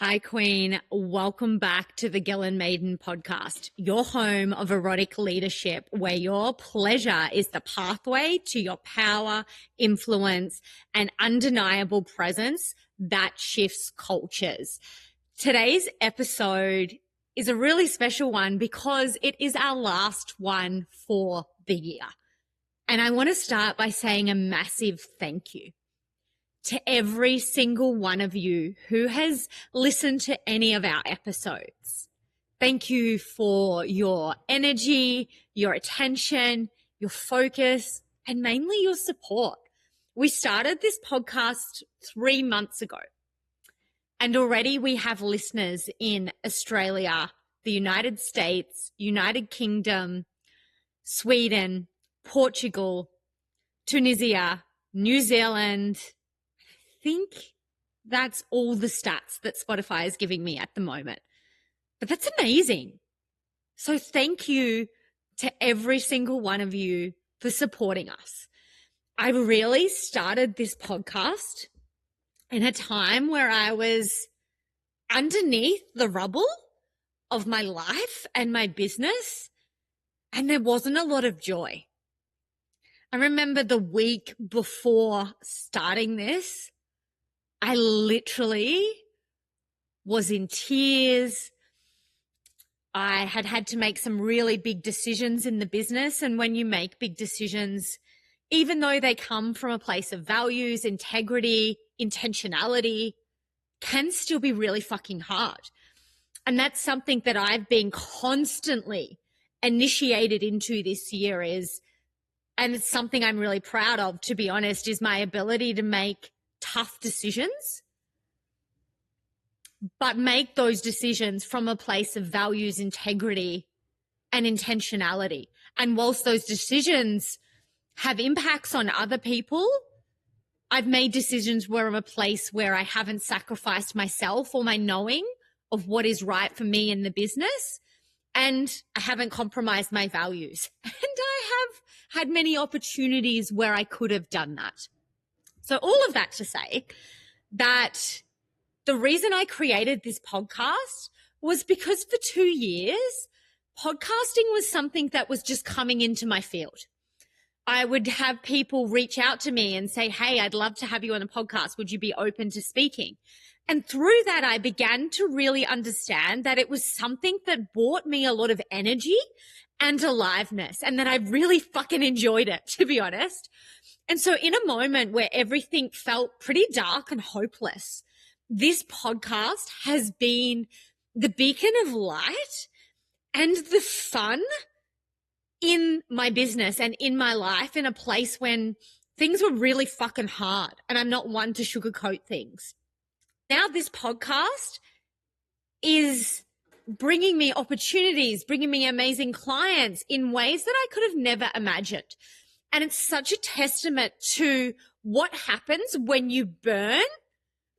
Hi, Queen. Welcome back to the Ghislain Maiden podcast, your home of erotic leadership, where your pleasure is the pathway to your power, influence, and undeniable presence that shifts cultures. Today's episode is a really special one because it is our last one for the year. And I want to start by saying a massive thank you to every single one of you who has listened to any of our episodes. Thank you for your energy, your attention, your focus, and mainly your support. We started this podcast 3 months ago, and already we have listeners in Australia, the United States, United Kingdom, Sweden, Portugal, Tunisia, New Zealand. Think that's all the stats that Spotify is giving me at the moment. But that's amazing. So thank you to every single one of you for supporting us. I really started this podcast in a time where I was underneath the rubble of my life and my business, and there wasn't a lot of joy. I remember the week before starting this, I literally was in tears. I had to make some really big decisions in the business. And when you make big decisions, even though they come from a place of values, integrity, intentionality, can still be really fucking hard. And that's something that I've been constantly initiated into this year and it's something I'm really proud of, to be honest, is my ability to make tough decisions, but make those decisions from a place of values, integrity, and intentionality. And whilst those decisions have impacts on other people, I've made decisions where I'm a place where I haven't sacrificed myself or my knowing of what is right for me in the business, and I haven't compromised my values. And I have had many opportunities where I could have done that. So all of that to say that the reason I created this podcast was because for 2 years, podcasting was something that was just coming into my field. I would have people reach out to me and say, hey, I'd love to have you on a podcast. Would you be open to speaking? And through that, I began to really understand that it was something that brought me a lot of energy and aliveness, and that I really fucking enjoyed it, to be honest. And so in a moment where everything felt pretty dark and hopeless, this podcast has been the beacon of light and the fun in my business and in my life, in a place when things were really fucking hard. And I'm not one to sugarcoat things. Now this podcast is bringing me opportunities, bringing me amazing clients in ways that I could have never imagined. And it's such a testament to what happens when you burn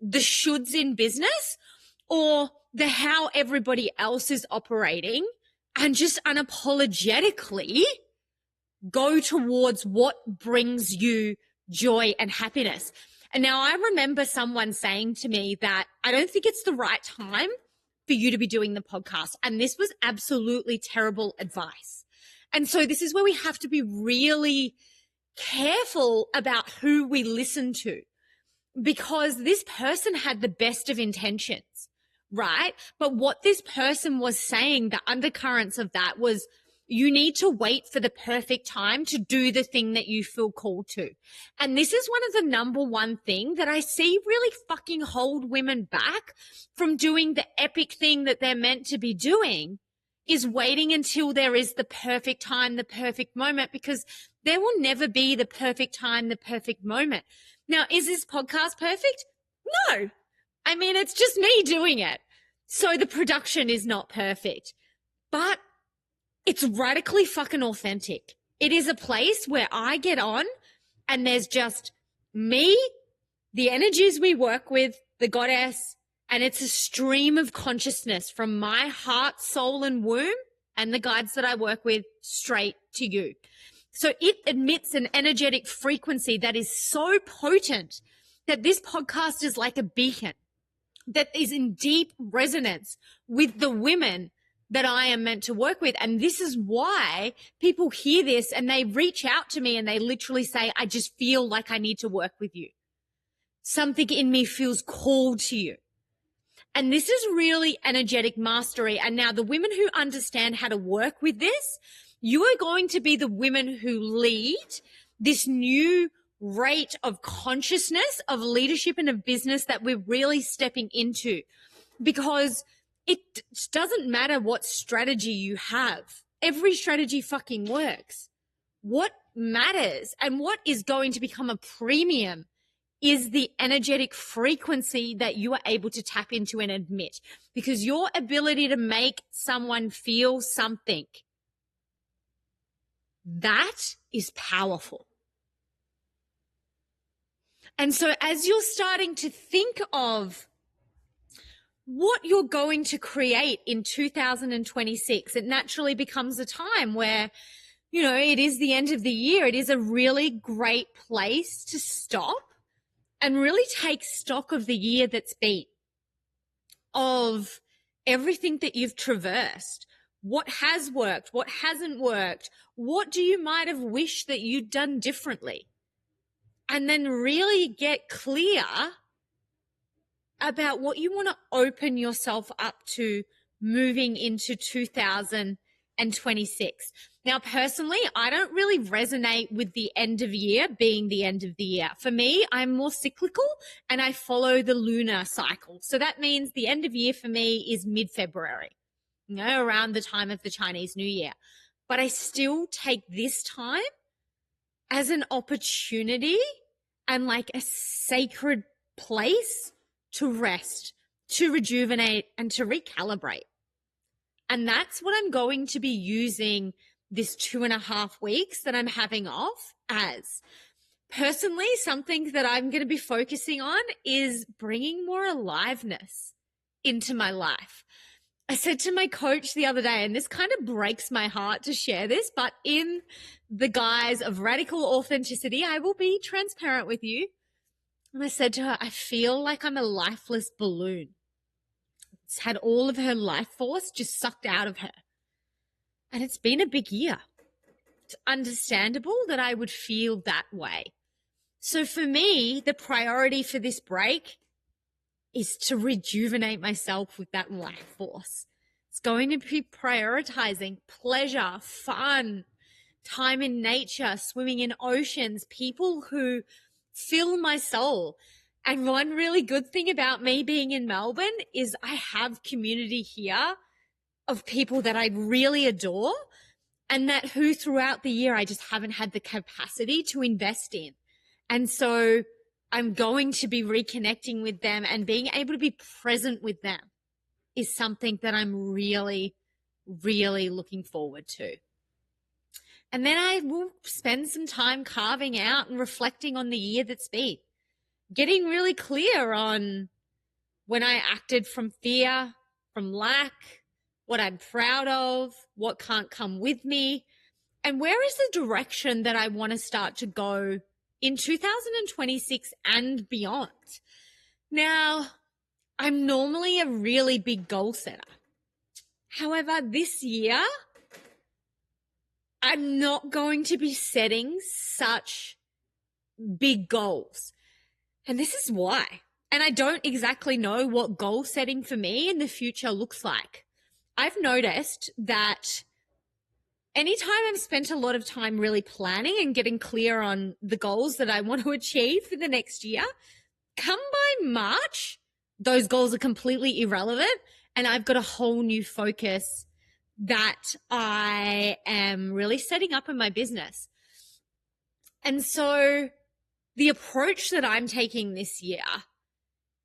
the shoulds in business or the how everybody else is operating and just unapologetically go towards what brings you joy and happiness. And now I remember someone saying to me that I don't think it's the right time for you to be doing the podcast. And this was absolutely terrible advice. And so this is where we have to be really careful about who we listen to, because this person had the best of intentions, right? But what this person was saying, the undercurrents of that was, you need to wait for the perfect time to do the thing that you feel called to. And this is one of the number one thing that I see really fucking hold women back from doing the epic thing that they're meant to be doing, is waiting until there is the perfect time, the perfect moment, because there will never be the perfect time, the perfect moment. Now, is this podcast perfect? No. I mean, it's just me doing it. So the production is not perfect, but it's radically fucking authentic. It is a place where I get on and there's just me, the energies we work with, the goddess, and it's a stream of consciousness from my heart, soul, and womb and the guides that I work with straight to you. So it emits an energetic frequency that is so potent that this podcast is like a beacon. that is in deep resonance with the women that I am meant to work with. And this is why people hear this and they reach out to me and they literally say, I just feel like I need to work with you. Something in me feels called to you. And this is really energetic mastery. And now the women who understand how to work with this, you are going to be the women who lead this new rate of consciousness, of leadership and of business that we're really stepping into, because it doesn't matter what strategy you have. Every strategy fucking works. What matters and what is going to become a premium is the energetic frequency that you are able to tap into and admit, because your ability to make someone feel something, that is powerful. And so as you're starting to think of what you're going to create in 2026, it naturally becomes a time where, you know, it is the end of the year. It is a really great place to stop and really take stock of the year that's been, of everything that you've traversed, what has worked, what hasn't worked, what do you might have wished that you'd done differently, and then really get clear about what you want to open yourself up to moving into 2026. Now, personally, I don't really resonate with the end of year being the end of the year. For me, I'm more cyclical and I follow the lunar cycle. So that means the end of year for me is mid-February, you know, around the time of the Chinese New Year. But I still take this time as an opportunity and like a sacred place to rest, to rejuvenate, and to recalibrate. And that's what I'm going to be using this 2.5 weeks that I'm having off as. Personally, something that I'm going to be focusing on is bringing more aliveness into my life. I said to my coach the other day, and this kind of breaks my heart to share this, but in the guise of radical authenticity, I will be transparent with you. And I said to her, I feel like I'm a lifeless balloon. It's had all of her life force just sucked out of her. And it's been a big year. It's understandable that I would feel that way. So for me, the priority for this break is to rejuvenate myself with that life force. It's going to be prioritizing pleasure, fun, time in nature, swimming in oceans, people who fill my soul. And one really good thing about me being in Melbourne is I have community here of people that I really adore and that who throughout the year I just haven't had the capacity to invest in. And so I'm going to be reconnecting with them, and being able to be present with them is something that I'm really, really looking forward to. And then I will spend some time carving out and reflecting on the year that's been, getting really clear on when I acted from fear, from lack, what I'm proud of, what can't come with me, and where is the direction that I want to start to go in 2026 and beyond. Now, I'm normally a really big goal setter. However, this year, I'm not going to be setting such big goals. And this is why. And I don't exactly know what goal setting for me in the future looks like. I've noticed that anytime I've spent a lot of time really planning and getting clear on the goals that I want to achieve for the next year, come by March, those goals are completely irrelevant. And I've got a whole new focus that I am really setting up in my business. And so the approach that I'm taking this year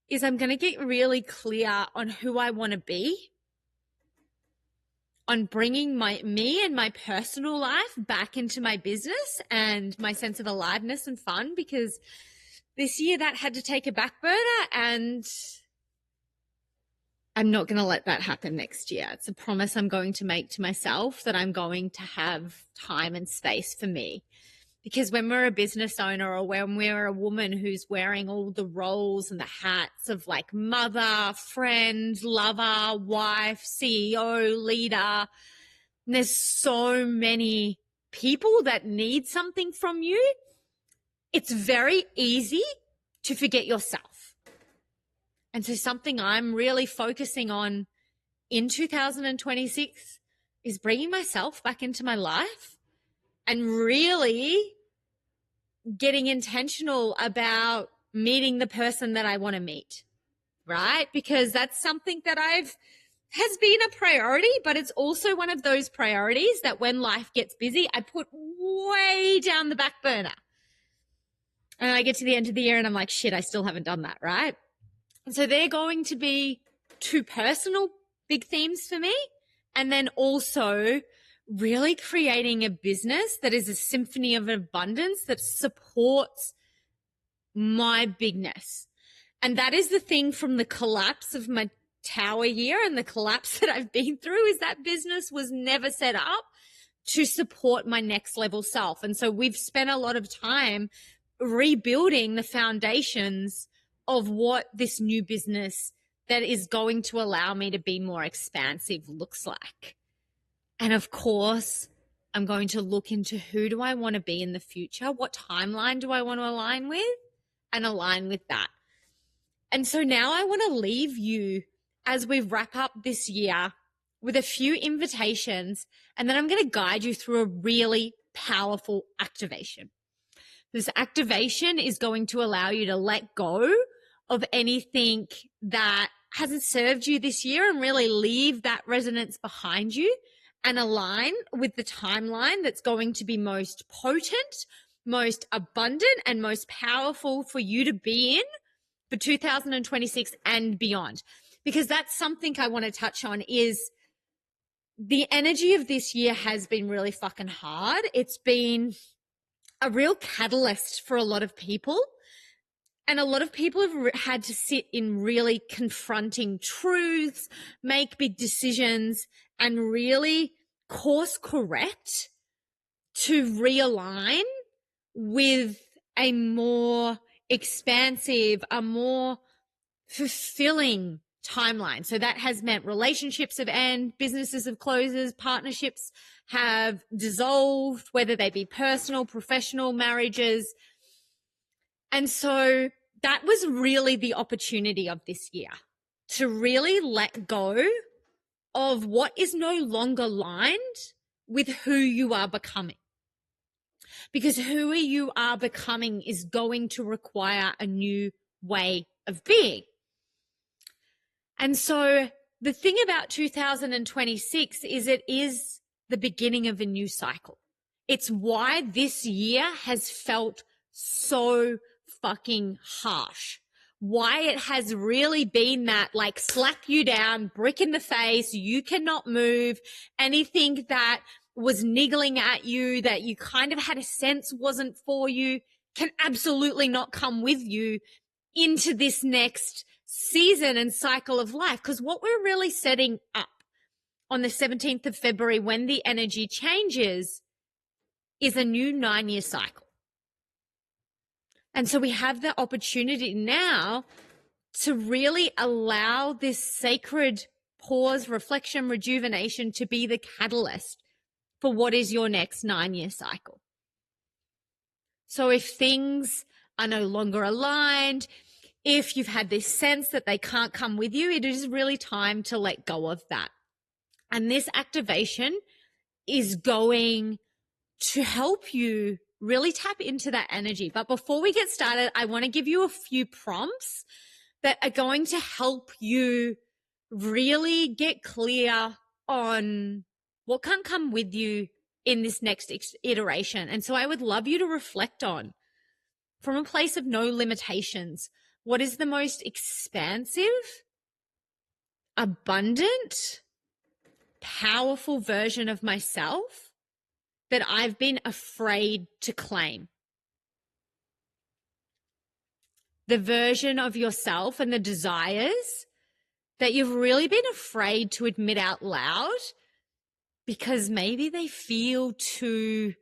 is I'm going to get really clear on who I want to be, on bringing me and my personal life back into my business and my sense of aliveness and fun, because this year that had to take a back burner, and I'm not going to let that happen next year. It's a promise I'm going to make to myself that I'm going to have time and space for me. Because when we're a business owner, or when we're a woman who's wearing all the roles and the hats of like mother, friend, lover, wife, CEO, leader, and there's so many people that need something from you, it's very easy to forget yourself. And so something I'm really focusing on in 2026 is bringing myself back into my life and really getting intentional about meeting the person that I want to meet, right? Because that's something that has been a priority, but it's also one of those priorities that when life gets busy, I put way down the back burner. And I get to the end of the year and I'm like, shit, I still haven't done that, right? And so they're going to be two personal big themes for me. And then also really creating a business that is a symphony of abundance that supports my bigness. And that is the thing from the collapse of my tower year and the collapse that I've been through, is that business was never set up to support my next level self. And so we've spent a lot of time rebuilding the foundations of what this new business that is going to allow me to be more expansive looks like. And of course, I'm going to look into who do I want to be in the future? What timeline do I want to align with? And align with that. And so now I want to leave you as we wrap up this year with a few invitations, and then I'm going to guide you through a really powerful activation. This activation is going to allow you to let go of anything that hasn't served you this year and really leave that resonance behind you and align with the timeline that's going to be most potent, most abundant, and most powerful for you to be in for 2026 and beyond. Because that's something I want to touch on, is the energy of this year has been really fucking hard. It's been a real catalyst for a lot of people. And a lot of people have had to sit in really confronting truths, make big decisions, and really course correct to realign with a more expansive, a more fulfilling timeline. So that has meant relationships have ended, businesses have closed, partnerships have dissolved, whether they be personal, professional, marriages. And so that was really the opportunity of this year, to really let go of what is no longer aligned with who you are becoming. Because who you are becoming is going to require a new way of being. And so the thing about 2026 is it is the beginning of a new cycle. It's why this year has felt so fucking harsh. Why it has really been that like slap you down, brick in the face, you cannot move, anything that was niggling at you that you kind of had a sense wasn't for you can absolutely not come with you into this next season and cycle of life. Because what we're really setting up on the 17th of February when the energy changes is a new 9-year cycle. And so we have the opportunity now to really allow this sacred pause, reflection, rejuvenation to be the catalyst for what is your next 9-year cycle. So if things are no longer aligned, if you've had this sense that they can't come with you, it is really time to let go of that. And this activation is going to help you really tap into that energy. But before we get started, I want to give you a few prompts that are going to help you really get clear on what can come with you in this next iteration. And so I would love you to reflect on, from a place of no limitations, what is the most expansive, abundant, powerful version of myself that I've been afraid to claim? The version of yourself and the desires that you've really been afraid to admit out loud because maybe they feel too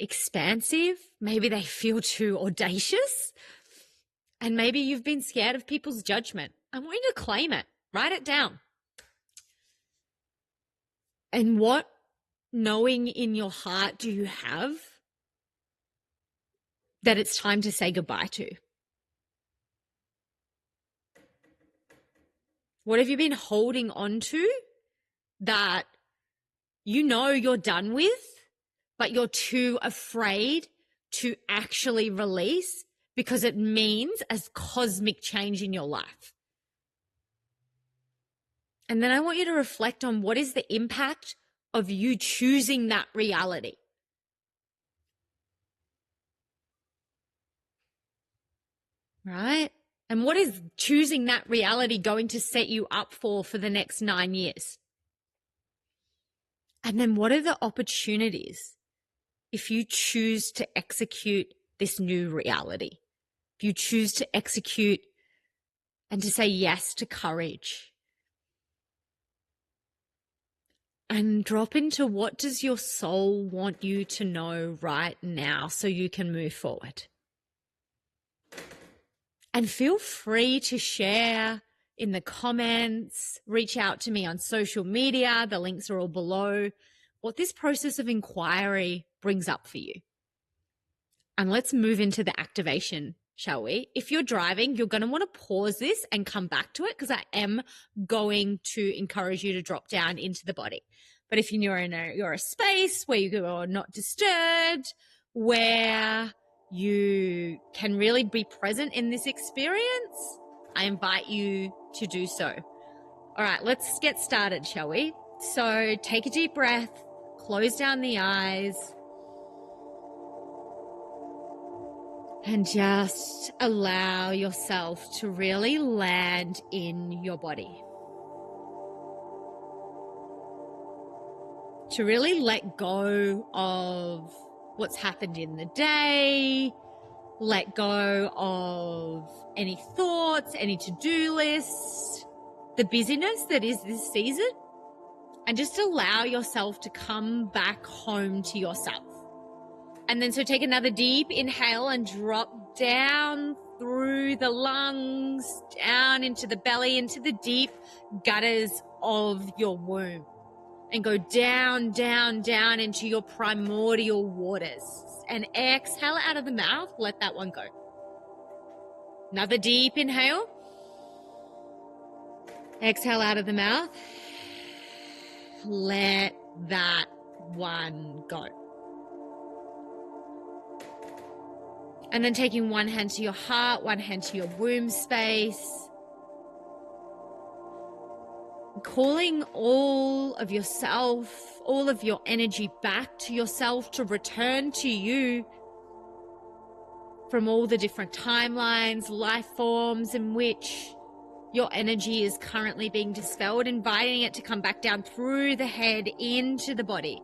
expansive. Maybe they feel too audacious. And maybe you've been scared of people's judgment. I want you to claim it. Write it down. And what knowing in your heart do you have that it's time to say goodbye to? What have you been holding on to that you know you're done with, but you're too afraid to actually release because it means a cosmic change in your life? And then I want you to reflect on what is the impact of you choosing that reality. Right? And what is choosing that reality going to set you up for the next 9 years? And then what are the opportunities if you choose to execute this new reality? If you choose to execute and to say yes to courage, and drop into what does your soul want you to know right now so you can move forward. And feel free to share in the comments, reach out to me on social media. The links are all below. What this process of inquiry brings up for you. And let's move into the activation, shall we? If you're driving, you're going to want to pause this and come back to it because I am going to encourage you to drop down into the body. But if you're in a space where you are not disturbed, where you can really be present in this experience, I invite you to do so. All right, let's get started, shall we? So take a deep breath, close down the eyes, and just allow yourself to really land in your body. To really let go of what's happened in the day, let go of any thoughts, any to-do lists, the busyness that is this season, and just allow yourself to come back home to yourself. And then so take another deep inhale and drop down through the lungs, down into the belly, into the deep gutters of your womb. And go down, down, down into your primordial waters. And exhale out of the mouth. Let that one go. Another deep inhale. Exhale out of the mouth. Let that one go. And then taking one hand to your heart, one hand to your womb space. Calling all of yourself, all of your energy back to yourself to return to you from all the different timelines, life forms in which your energy is currently being dispelled, inviting it to come back down through the head into the body.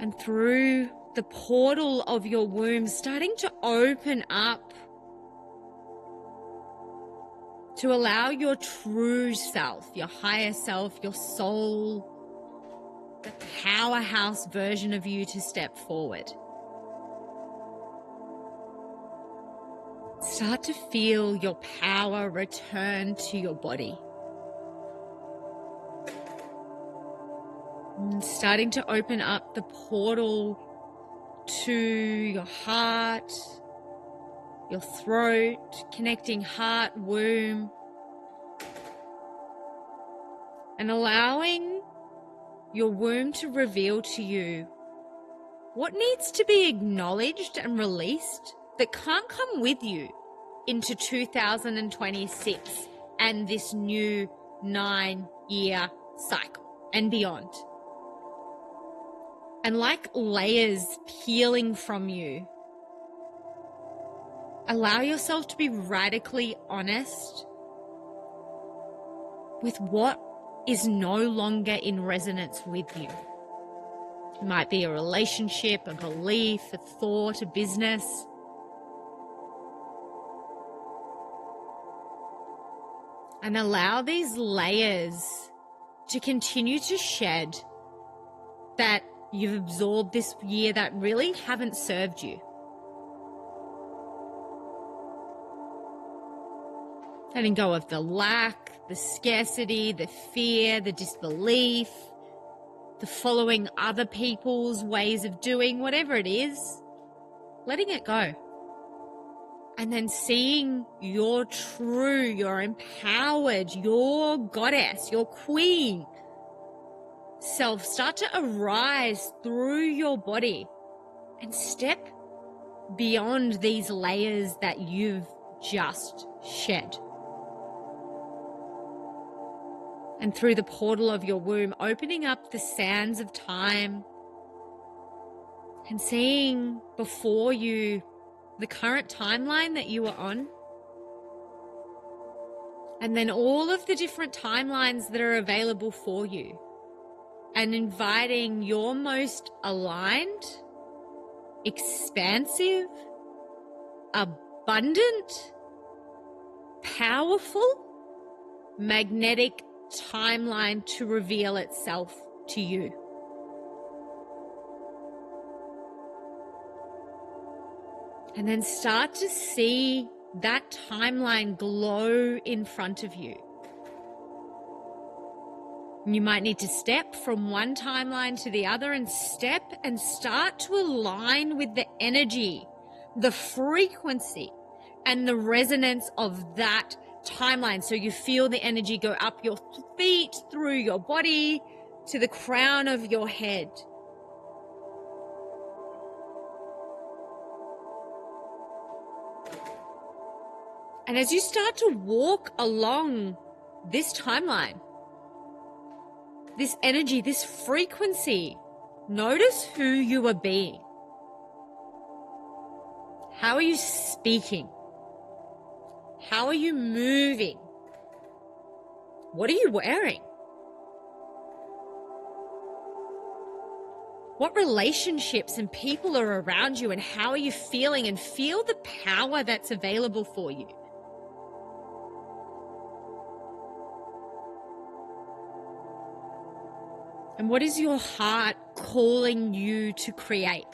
And through the portal of your womb, starting to open up to allow your true self, your higher self, your soul, the powerhouse version of you to step forward. Start to feel your power return to your body. And starting to open up the portal to your heart, your throat, connecting heart, womb, and allowing your womb to reveal to you what needs to be acknowledged and released that can't come with you into 2026 and this new 9-year cycle and beyond. And like layers peeling from you, allow yourself to be radically honest with what is no longer in resonance with you. It might be a relationship, a belief, a thought, a business. And allow these layers to continue to shed that you've absorbed this year that really haven't served you. Letting go of the lack, the scarcity, the fear, the disbelief, the following other people's ways of doing, whatever it is, letting it go. And then seeing your true, your empowered, your goddess, your queen self start to arise through your body and step beyond these layers that you've just shed. And through the portal of your womb, opening up the sands of time and seeing before you the current timeline that you are on, and then all of the different timelines that are available for you, and inviting your most aligned, expansive, abundant, powerful, magnetic timeline to reveal itself to you. And then start to see that timeline glow in front of you. You might need to step from one timeline to the other and start to align with the energy, the frequency, and the resonance of that timeline. So you feel the energy go up your feet, through your body, to the crown of your head. And as you start to walk along this timeline, this energy, this frequency, notice who you are being. How are you speaking? How are you moving? What are you wearing? What relationships and people are around you, and how are you feeling? And feel the power that's available for you. And what is your heart calling you to create?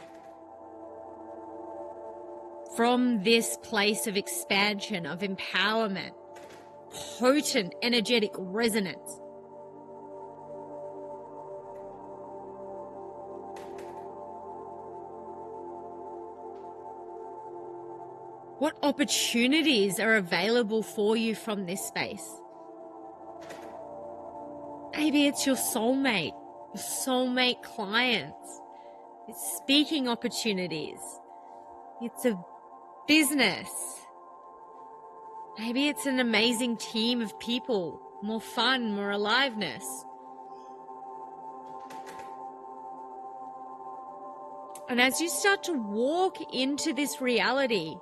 From this place of expansion, of empowerment, potent energetic resonance. What opportunities are available for you from this space? Maybe it's your soulmate clients. It's speaking opportunities. It's a business. Maybe it's an amazing team of people, more fun, more aliveness. And as you start to walk into this reality,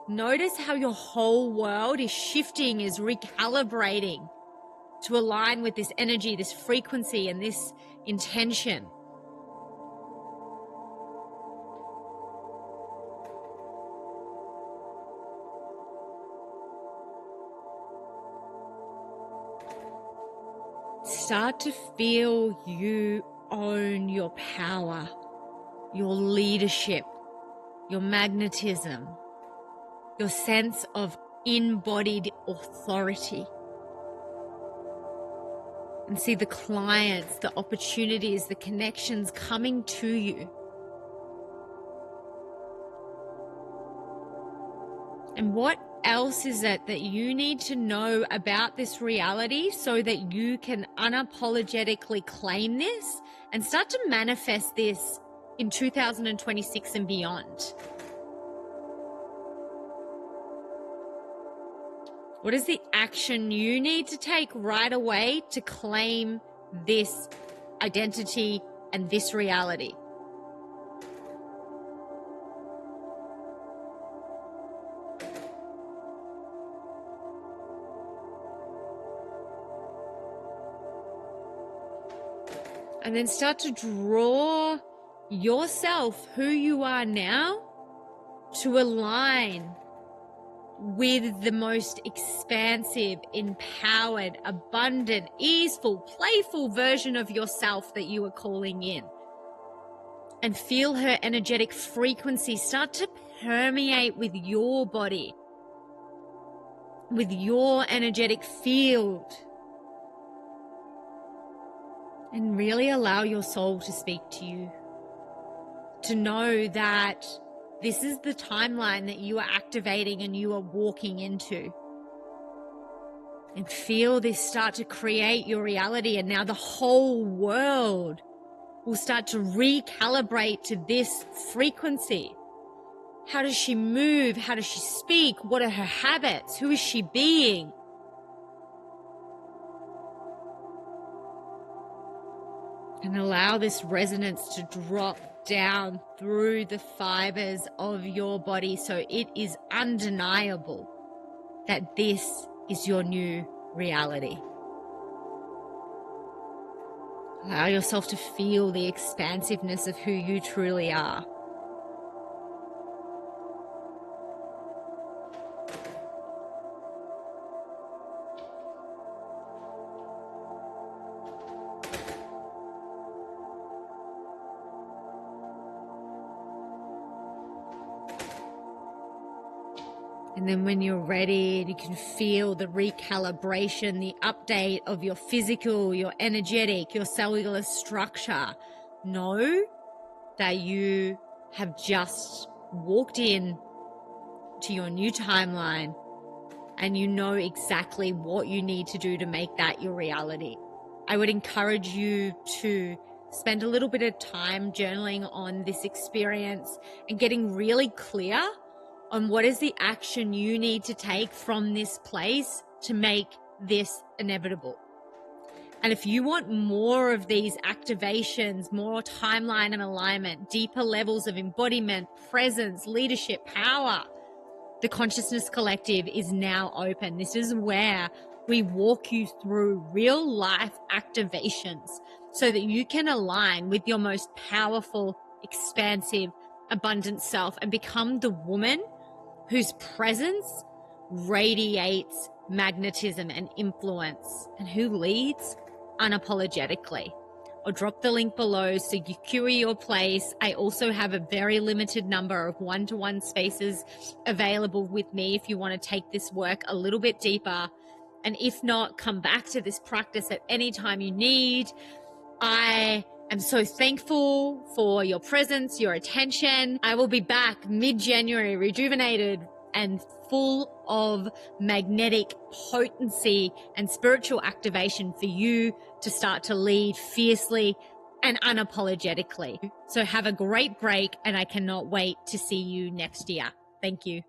notice how your whole world is shifting, is recalibrating to align with this energy, this frequency, and this intention. Start to feel you own your power, your leadership, your magnetism, your sense of embodied authority. And see the clients, the opportunities, the connections coming to you. And what else is it that you need to know about this reality so that you can unapologetically claim this and start to manifest this in 2026 and beyond? What is the action you need to take right away to claim this identity and this reality? And then start to draw yourself, who you are now, to align with the most expansive, empowered, abundant, easeful, playful version of yourself that you are calling in. and feel her energetic frequency start to permeate with your body, with your energetic field. And really allow your soul to speak to you, to know that this is the timeline that you are activating and you are walking into. And feel this start to create your reality. And now the whole world will start to recalibrate to this frequency. How does she move? How does she speak? What are her habits? Who is she being? And allow this resonance to drop down through the fibers of your body so it is undeniable that this is your new reality. Allow yourself to feel the expansiveness of who you truly are. And then when you're ready and you can feel the recalibration, the update of your physical, your energetic, your cellular structure, know that you have just walked in to your new timeline and you know exactly what you need to do to make that your reality. I would encourage you to spend a little bit of time journaling on this experience and getting really clear on what is the action you need to take from this place to make this inevitable. And if you want more of these activations, more timeline and alignment, deeper levels of embodiment, presence, leadership, power, the Consciousness Collective is now open. This is where we walk you through real life activations so that you can align with your most powerful, expansive, abundant self and become the woman whose presence radiates magnetism and influence and who leads unapologetically. I'll drop the link below so you secure your place. I also have a very limited number of one-to-one spaces available with me if you want to take this work a little bit deeper. And if not, come back to this practice at any time you need. I am so thankful for your presence, your attention. I will be back mid-January, rejuvenated and full of magnetic potency and spiritual activation for you to start to lead fiercely and unapologetically. So have a great break, and I cannot wait to see you next year. Thank you.